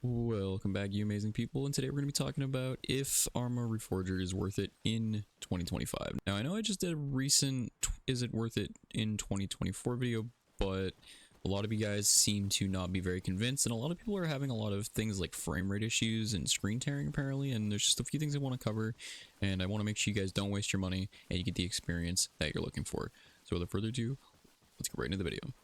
Welcome back, you amazing people, and today we're going to be talking about if Arma Reforger is worth it in 2025. Now, I know I just did a recent is it worth it in 2024 video, but a lot of you guys seem to not be very convinced, and a lot of people are having a lot of things like frame rate issues and screen tearing apparently, and there's just a few things I want to cover, and I want to make sure you guys don't waste your money and you get the experience that you're looking for. So without further ado, let's get right into the video.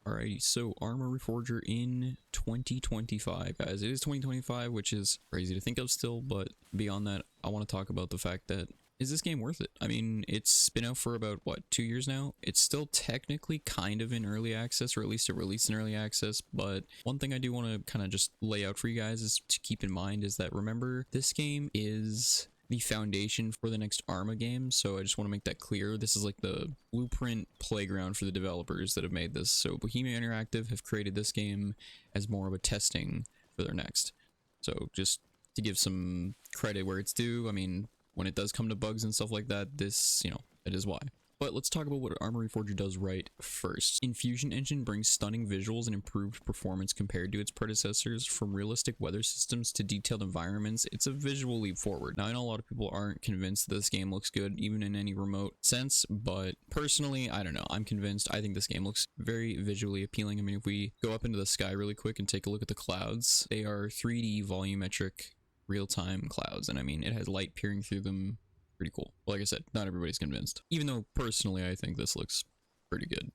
Alrighty, so Arma Reforger in 2025, guys. It is 2025, which is crazy to think of still, but beyond that, I want to talk about the fact that, is this game worth it? I mean, it's been out for about, what, 2 years now? It's still technically kind of in early access, or at least it released in early access, but one thing I do want to kind of just lay out for you guys is to keep in mind is that, remember, this game is the foundation for the next Arma game, so I just want to make that clear. This is like the blueprint playground for the developers that have made this. So Bohemia Interactive have created this game as more of a testing for their next. So just to give some credit where it's due, I mean, when it does come to bugs and stuff like that, this, you know, it is why. But let's talk about what Arma Reforger does right first. Infusion Engine brings stunning visuals and improved performance compared to its predecessors. From realistic weather systems to detailed environments, it's a visual leap forward. Now, I know a lot of people aren't convinced that this game looks good, even in any remote sense, but personally, I don't know. I'm convinced. I think this game looks very visually appealing. I mean, if we go up into the sky really quick and take a look at the clouds, they are 3D volumetric real-time clouds, and I mean, it has light peering through them. Pretty cool. Like I said, not everybody's convinced. Even though, personally, I think this looks pretty good.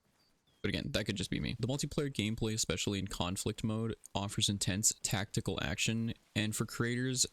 But again, that could just be me. The multiplayer gameplay, especially in conflict mode, offers intense tactical action, and for creators,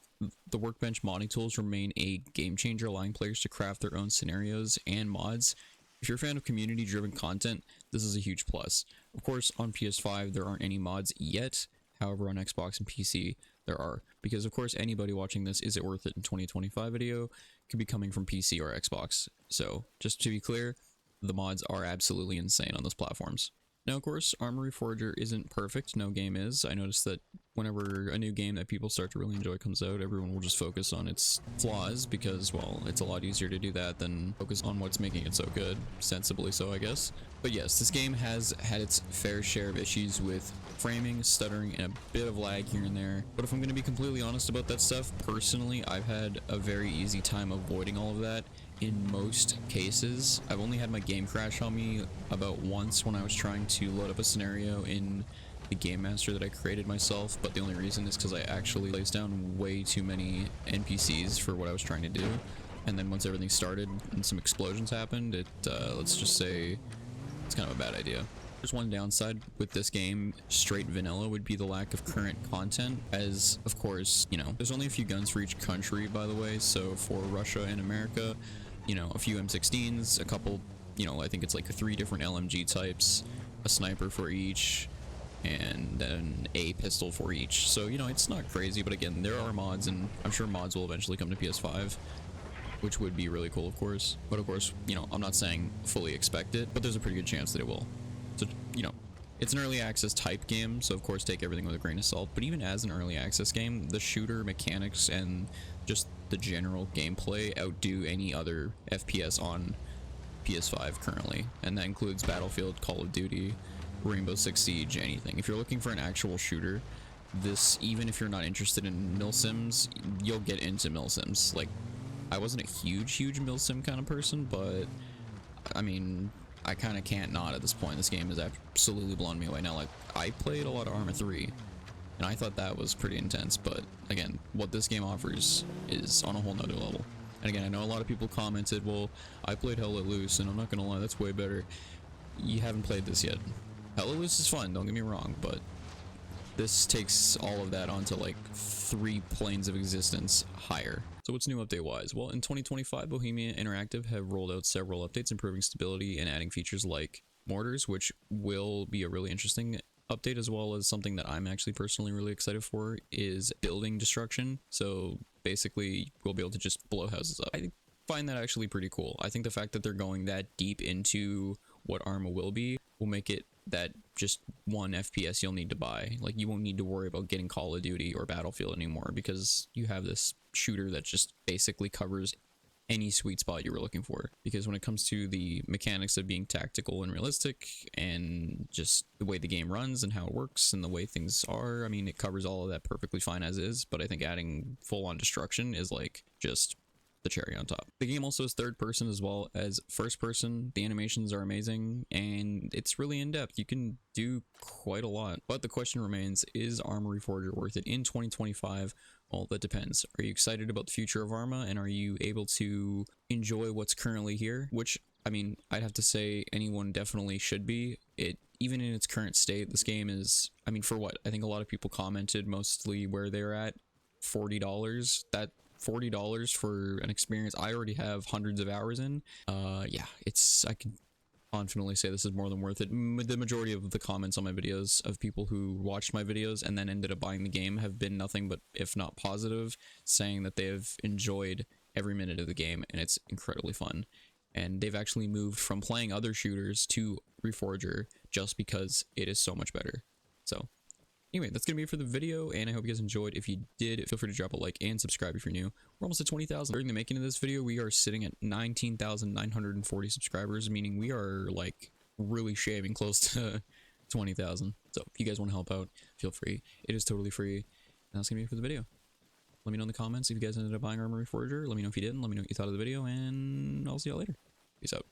the Workbench modding tools remain a game changer, allowing players to craft their own scenarios and mods. If you're a fan of community-driven content, this is a huge plus. Of course, on PS5, there aren't any mods yet. However, on Xbox and PC, there are. Because, of course, anybody watching this Is It Worth It in 2025 video could be coming from PC or Xbox. So, just to be clear, the mods are absolutely insane on those platforms. Now, of course, Arma Reforger isn't perfect. No game is. I noticed that whenever a new game that people start to really enjoy comes out, everyone will just focus on its flaws because, well, it's a lot easier to do that than focus on what's making it so good. Sensibly so, I guess. But yes, this game has had its fair share of issues with framing, stuttering, and a bit of lag here and there. But if I'm going to be completely honest about that stuff, personally, I've had a very easy time avoiding all of that. In most cases, I've only had my game crash on me about once when I was trying to load up a scenario in the game master that I created myself, but the only reason is because I actually placed down way too many NPCs for what I was trying to do, and then once everything started and some explosions happened, it, let's just say, it's kind of a bad idea. There's one downside with this game, straight vanilla, would be the lack of current content, as, of course, you know, there's only a few guns for each country, by the way, so for Russia and America, you know, a few M16s, a couple, you know, I think it's like 3 different LMG types, a sniper for each, and then a pistol for each. So, you know, it's not crazy, but again, there are mods, and I'm sure mods will eventually come to PS5, which would be really cool, of course. But of course, you know, I'm not saying fully expect it, but there's a pretty good chance that it will. So, you know, it's an early access type game, so of course take everything with a grain of salt, but even as an early access game, the shooter mechanics and just the general gameplay outdo any other FPS on PS5 currently, and that includes Battlefield, Call of Duty, Rainbow Six Siege, anything. If you're looking for an actual shooter, this, even if you're not interested in milsims, you'll get into milsims. Like, I wasn't a huge milsim kind of person, but I mean, I kind of can't not at this point. This game has absolutely blown me away. Now, like, I played a lot of Arma 3, and I thought that was pretty intense, but again, what this game offers is on a whole nother level. And again, I know a lot of people commented, well, I played Hell Let Loose, and I'm not gonna lie, that's way better. You haven't played this yet. Hell Let Loose is fun, don't get me wrong, but this takes all of that onto like 3 planes of existence higher. So what's new update-wise? Well, in 2025, Bohemia Interactive have rolled out several updates, improving stability and adding features like mortars, which will be a really interesting update, as well as something that I'm actually personally really excited for is building destruction. So basically, we'll be able to just blow houses up. I find that actually pretty cool. I think the fact that they're going that deep into what Arma will make it that just one FPS you'll need to buy. Like, you won't need to worry about getting Call of Duty or Battlefield anymore because you have this shooter that just basically covers any sweet spot you were looking for, because when it comes to the mechanics of being tactical and realistic and just the way the game runs and how it works and the way things are, I mean, it covers all of that perfectly fine as is, but I think adding full-on destruction is like just the cherry on top. The game also is third person as well as first person. The animations are amazing and it's really in depth. You can do quite a lot, but the question remains, is Arma Reforger worth it in 2025? Well, that depends. Are you excited about the future of Arma, and are you able to enjoy what's currently here? Which, I mean, I'd have to say anyone definitely should be. Even in its current state, this game is, I mean, for what? I think a lot of people commented mostly where they're at, $40. That $40 for an experience I already have hundreds of hours in. Yeah, I can confidently say this is more than worth it. The majority of the comments on my videos of people who watched my videos and then ended up buying the game have been nothing but, if not positive, saying that they have enjoyed every minute of the game and it's incredibly fun. And they've actually moved from playing other shooters to Reforger just because it is so much better. So anyway, that's gonna be it for the video, and I hope you guys enjoyed. If you did, feel free to drop a like and subscribe if you're new. We're almost at 20,000. During the making of this video, we are sitting at 19,940 subscribers, meaning we are like really shaving close to 20,000. So if you guys want to help out, feel free. It is totally free. And that's gonna be it for the video. Let me know in the comments if you guys ended up buying Arma Reforger. Let me know if you didn't. Let me know what you thought of the video, and I'll see y'all later. Peace out.